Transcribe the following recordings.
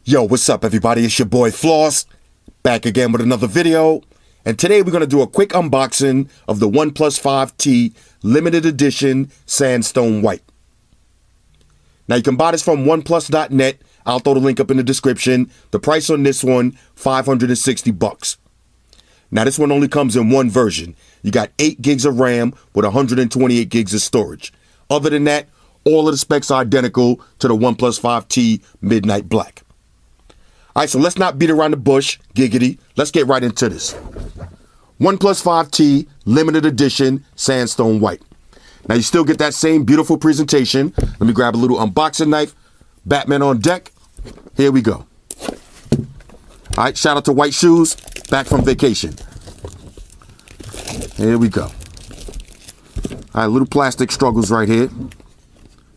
Yo, what's up everybody? It's your boy Floss, back again with another video. And today we're going to do a quick unboxing of the OnePlus 5T limited edition Sandstone White. Now you can buy this from OnePlus.net. I'll throw the link up in the description. The price on this one, $560. Now this one only comes in one version. You got 8 gigs of RAM with 128 gigs of storage. Other than that, all of the specs are identical to the OnePlus 5T Midnight Black. All right, so let's not beat around the bush, giggity. Let's get right into this. OnePlus 5T limited edition Sandstone White. Now you still get that same beautiful presentation. Let me grab a little unboxing knife. Batman on deck. Here we go. All right, shout out to White Shoes, back from vacation. Here we go. All right, little plastic struggles right here.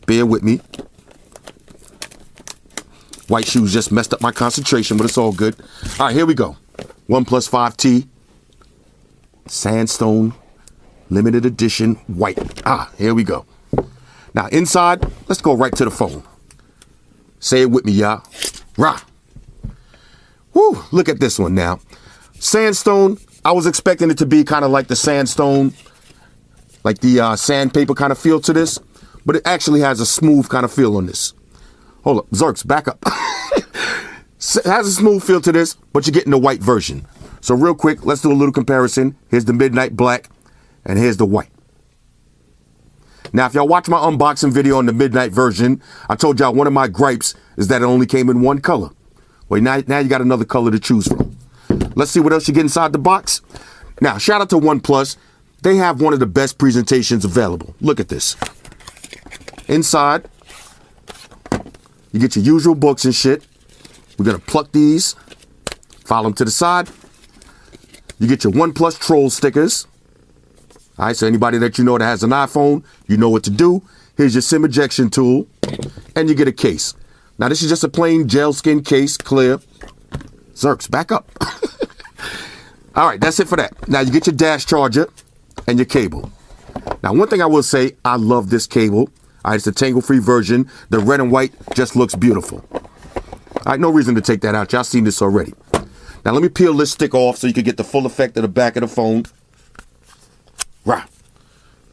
Bear with me. White Shoes just messed up my concentration, but it's all good. All right, here we go. OnePlus 5T Sandstone limited edition white. Here we go. Now inside, let's go right to the phone. Say it with me, y'all. Rah. Woo, look at this one now. Sandstone, I was expecting it to be kind of like the sandstone, like the sandpaper kind of feel to this, but it actually has a smooth kind of feel on this. Hold up, Zerks, back up. It has a smooth feel to this, but you're getting the white version. So real quick, let's do a little comparison. Here's the Midnight Black, and here's the white. Now, if y'all watch my unboxing video on the Midnight version, I told y'all one of my gripes is that it only came in one color. Well, now you got another color to choose from. Let's see what else you get inside the box. Now, shout out to OnePlus. They have one of the best presentations available. Look at this. Inside, you get your usual books and shit. We're going to pluck these, file them to the side. You get your OnePlus troll stickers. All right, so anybody that you know that has an iPhone, you know what to do. Here's your SIM ejection tool, and you get a case. Now, this is just a plain gel skin case, clear. Zerks, back up. All right, that's it for that. Now, you get your dash charger and your cable. Now, one thing I will say, I love this cable. All right, it's a tangle-free version. The red and white just looks beautiful. All right, no reason to take that out. Y'all seen this already. Now, let me peel this stick off so you can get the full effect of the back of the phone. Right.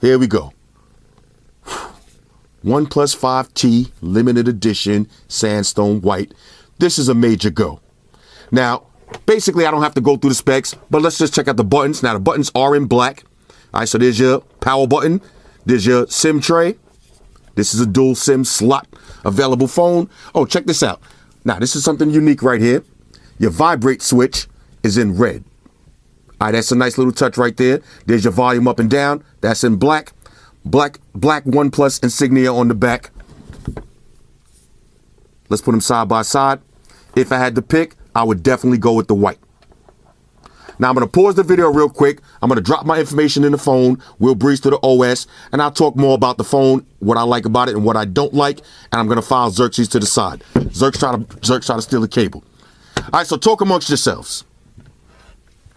Here we go. OnePlus 5T limited edition Sandstone White. This is a major go. Now, basically, I don't have to go through the specs, but let's just check out the buttons. Now, the buttons are in black. All right, so there's your power button. There's your SIM tray. This is a dual SIM slot available phone. Oh, check this out. Now, this is something unique right here. Your vibrate switch is in red. All right, that's a nice little touch right there. There's your volume up and down. That's in black. Black OnePlus insignia on the back. Let's put them side by side. If I had to pick, I would definitely go with the white. Now, I'm going to pause the video real quick. I'm going to drop my information in the phone. We'll breeze to the OS, and I'll talk more about the phone, what I like about it and what I don't like, and I'm going to file Xerxes to the side. Zerks try to steal the cable. All right, so talk amongst yourselves.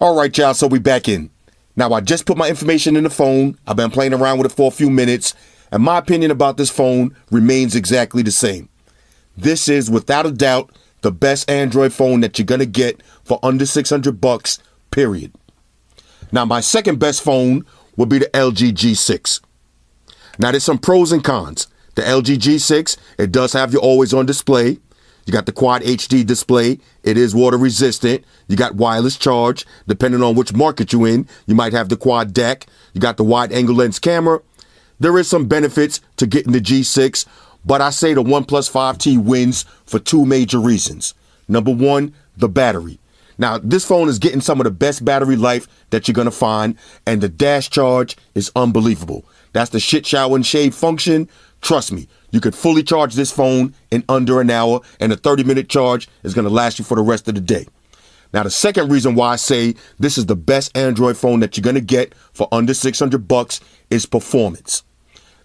All right, y'all, so we back in. Now, I just put my information in the phone. I've been playing around with it for a few minutes, and my opinion about this phone remains exactly the same. This is, without a doubt, the best Android phone that you're going to get for under $600, period. Now, my second best phone would be the LG G6. Now, there's some pros and cons. The LG G6, it does have your always-on display. You got the Quad HD display. It is water resistant. You got wireless charge. Depending on which market you're in, you might have the Quad DAC. You got the wide angle lens camera. There is some benefits to getting the G6, but I say the OnePlus 5T wins for two major reasons. Number one, the battery. Now, this phone is getting some of the best battery life that you're going to find, and the dash charge is unbelievable. That's the shit shower and shave function. Trust me, you could fully charge this phone in under an hour, and a 30-minute charge is going to last you for the rest of the day. Now, the second reason why I say this is the best Android phone that you're going to get for under $600 is performance.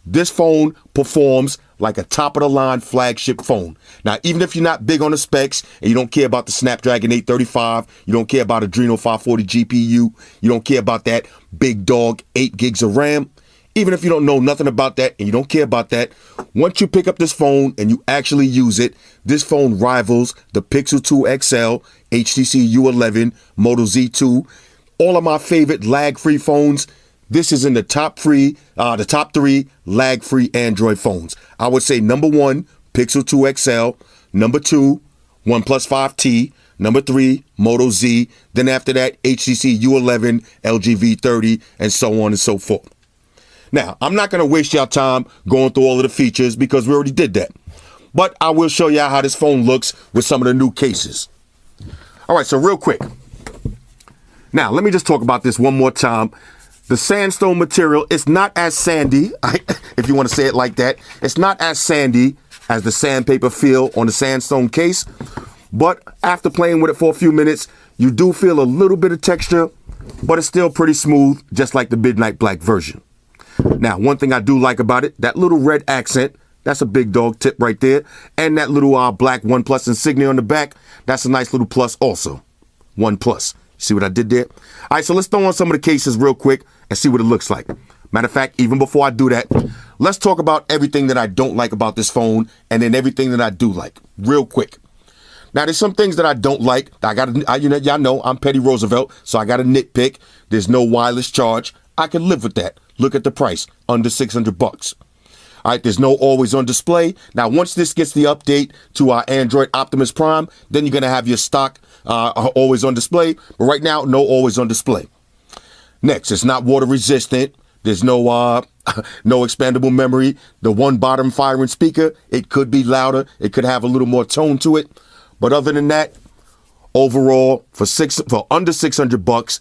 This phone performs like a top-of-the-line flagship phone. Now, even if you're not big on the specs and you don't care about the Snapdragon 835, you don't care about Adreno 540 GPU, you don't care about that big dog 8 gigs of RAM, even if you don't know nothing about that and you don't care about that, once you pick up this phone and you actually use it, this phone rivals the Pixel 2 XL, HTC U11, Moto Z2, all of my favorite lag-free phones. This is in the top three lag-free Android phones. I would say number 1, Pixel 2 XL, number 2, OnePlus 5T, number 3, Moto Z, then after that, HTC U11, LG V30, and so on and so forth. Now, I'm not going to waste y'all time going through all of the features because we already did that. But I will show y'all how this phone looks with some of the new cases. All right, so real quick. Now, let me just talk about this one more time. The Sandstone material is not as sandy, if you want to say it like that. It's not as sandy as the sandpaper feel on the Sandstone case. But after playing with it for a few minutes, you do feel a little bit of texture, but it's still pretty smooth, just like the Midnight Black version. Now, one thing I do like about it, that little red accent, that's a big dog tip right there. And that little black OnePlus insignia on the back, that's a nice little plus also. OnePlus. See what I did there? All right, so let's throw on some of the cases real quick and see what it looks like. Matter of fact, even before I do that, let's talk about everything that I don't like about this phone and then everything that I do like real quick. Now, there's some things that I don't like. Y'all know I'm Petty Roosevelt, so I got to nitpick. There's no wireless charge. I can live with that. Look at the price, under $600. All right, there's no always on display. Now, once this gets the update to our Android Optimus Prime, then you're going to have your stock always on display. But right now, no always on display. Next, it's not water resistant. There's no expandable memory. The one bottom firing speaker, it could be louder. It could have a little more tone to it. But other than that, overall, for under $600,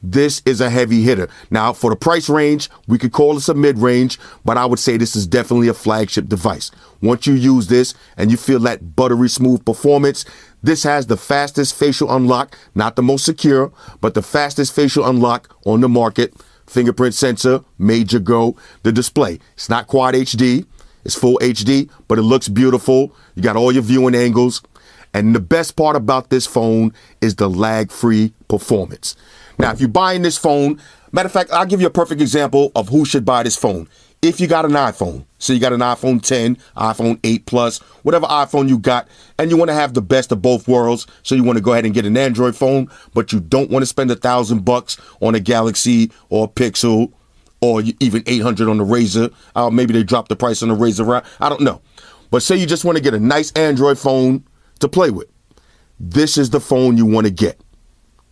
this is a heavy hitter. Now, for the price range, we could call this a mid-range, but I would say this is definitely a flagship device. Once you use this and you feel that buttery smooth performance, this has the fastest facial unlock, not the most secure, but the fastest facial unlock on the market. Fingerprint sensor, major go. The display, it's not quad HD, it's full HD, but it looks beautiful. You got all your viewing angles. And the best part about this phone is the lag-free performance. Now, if you're buying this phone, matter of fact, I'll give you a perfect example of who should buy this phone. If you got an iPhone, so you got an iPhone 10, iPhone 8 Plus, whatever iPhone you got, and you want to have the best of both worlds, so you want to go ahead and get an Android phone, but you don't want to spend $1,000 on a Galaxy or a Pixel, or even $800 on the Razr. Maybe they dropped the price on the Razr. I don't know. But say you just want to get a nice Android phone to play with. This is the phone you want to get.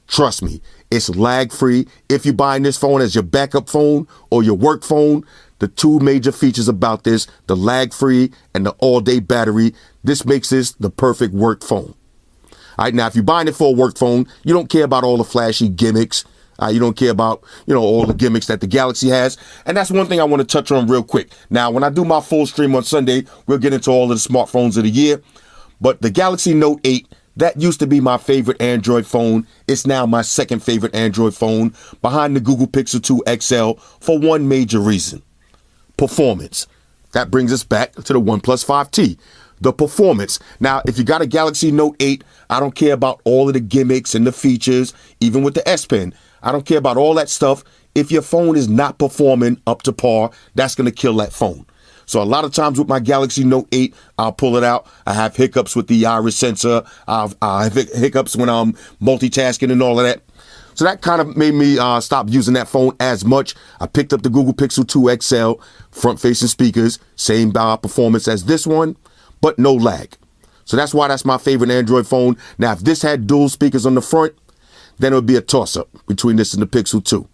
Trust me, it's lag-free. If you're buying this phone as your backup phone or your work phone, the two major features about this, the lag-free and the all-day battery, this makes this the perfect work phone. All right, now, if you're buying it for a work phone, you don't care about all the flashy gimmicks. You don't care about, all the gimmicks that the Galaxy has. And that's one thing I want to touch on real quick. Now, when I do my full stream on Sunday, we'll get into all of the smartphones of the year. But the Galaxy Note 8, that used to be my favorite Android phone. It's now my second favorite Android phone behind the Google Pixel 2 XL for one major reason. Performance. That brings us back to the OnePlus 5T. The performance. Now, if you got a Galaxy Note 8, I don't care about all of the gimmicks and the features, even with the S Pen. I don't care about all that stuff. If your phone is not performing up to par, that's going to kill that phone. So a lot of times with my Galaxy Note 8, I'll pull it out. I have hiccups with the iris sensor. I have hiccups when I'm multitasking and all of that. So that kind of made me stop using that phone as much. I picked up the Google Pixel 2 XL, front-facing speakers, same performance as this one, but no lag. So that's why that's my favorite Android phone. Now, if this had dual speakers on the front, then it would be a toss-up between this and the Pixel 2,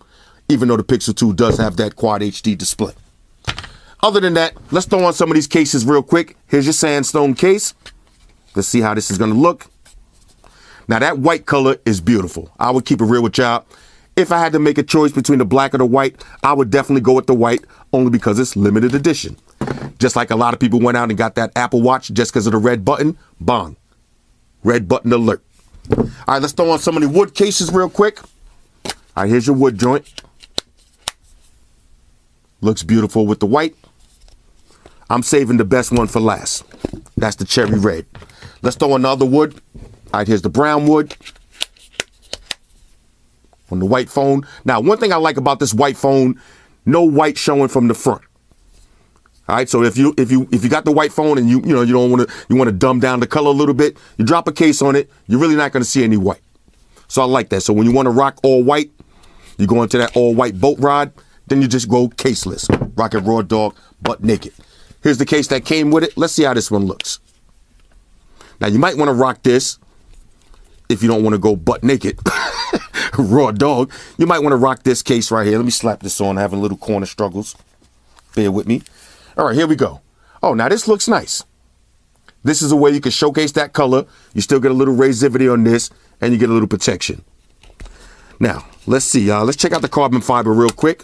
even though the Pixel 2 does have that Quad HD display. Other than that, let's throw on some of these cases real quick. Here's your Sandstone case. Let's see how this is going to look. Now, that white color is beautiful. I would keep it real with y'all. If I had to make a choice between the black or the white, I would definitely go with the white, only because it's limited edition. Just like a lot of people went out and got that Apple Watch just because of the red button. Bang. Red button alert. All right, let's throw on some of the wood cases real quick. All right, here's your wood joint. Looks beautiful with the white. I'm saving the best one for last. That's the cherry red. Let's throw another wood. All right, here's the brown wood on the white phone. Now, one thing I like about this white phone, no white showing from the front. All right, so if you got the white phone and you want to dumb down the color a little bit, you drop a case on it, you're really not going to see any white. So I like that. So when you want to rock all white, you go into that all white boat ride, then you just go caseless, rock it raw dog, butt naked. Here's the case that came with it. Let's see how this one looks. Now you might want to rock this if you don't want to go butt naked, raw dog. You might want to rock this case right here. Let me slap this on. I'm having little corner struggles. Bear with me. All right, here we go. Oh, now this looks nice. This is a way you can showcase that color. You still get a little razivity on this, and you get a little protection. Now, let's see, y'all. Let's check out the carbon fiber real quick.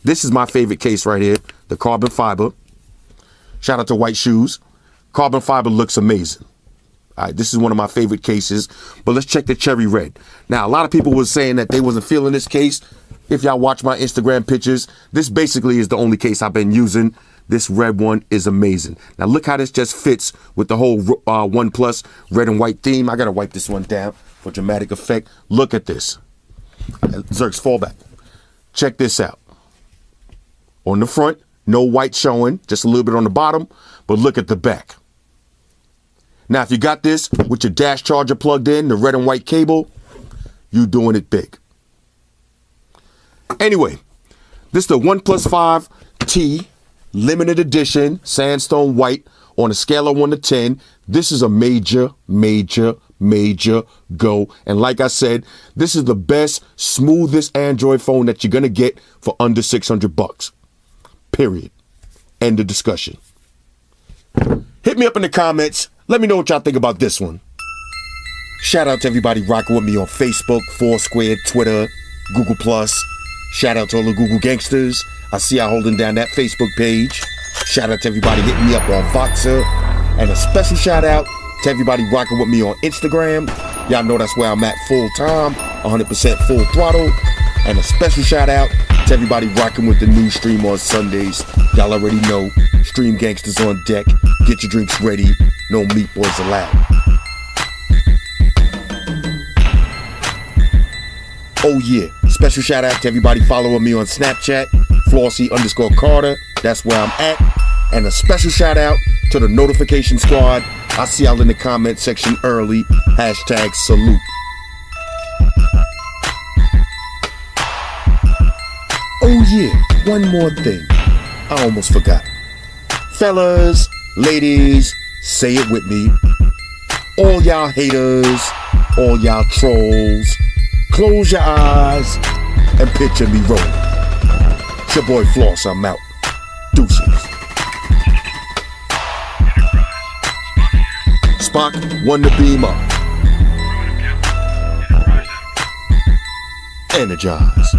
This is my favorite case right here, the carbon fiber. Shout out to White Shoes. Carbon fiber looks amazing. All right, this is one of my favorite cases, but let's check the cherry red. Now, a lot of people were saying that they wasn't feeling this case. If y'all watch my Instagram pictures, this basically is the only case I've been using. This red one is amazing. Now look how this just fits with the whole OnePlus red and white theme. I gotta wipe this one down for dramatic effect. Look at this. Zerks, fall back. Check this out. On the front, no white showing, just a little bit on the bottom, but look at the back. Now if you got this with your dash charger plugged in, the red and white cable, you doing it big. Anyway, this is the OnePlus 5T limited edition Sandstone white on a scale of 1 to 10. This is a major go. And like I said, this is the best, smoothest Android phone that you're going to get for under $600. Period. End of discussion. Hit me up in the comments. Let me know what y'all think about this one. Shout out to everybody rocking with me on Facebook, Foursquare, Twitter, Google+. Shout out to all the Google gangsters. I see y'all holding down that Facebook page. Shout out to everybody hitting me up on Voxer. And a special shout out to everybody rocking with me on Instagram. Y'all know that's where I'm at full time, 100% full throttle. And a special shout out to everybody rocking with the new stream on Sundays. Y'all already know, Stream Gangsters on deck. Get your drinks ready. No meat boys allowed. Oh yeah, special shout out to everybody following me on Snapchat, Flossie_Carter, that's where I'm at. And a special shout out to the notification squad. I see y'all in the comment section early. #salute. Oh yeah, one more thing. I almost forgot. Fellas, ladies, say it with me. All y'all haters, all y'all trolls, close your eyes and picture me rolling. It's your boy Floss, I'm out. Deuces. Spock, won the beam up. Energize.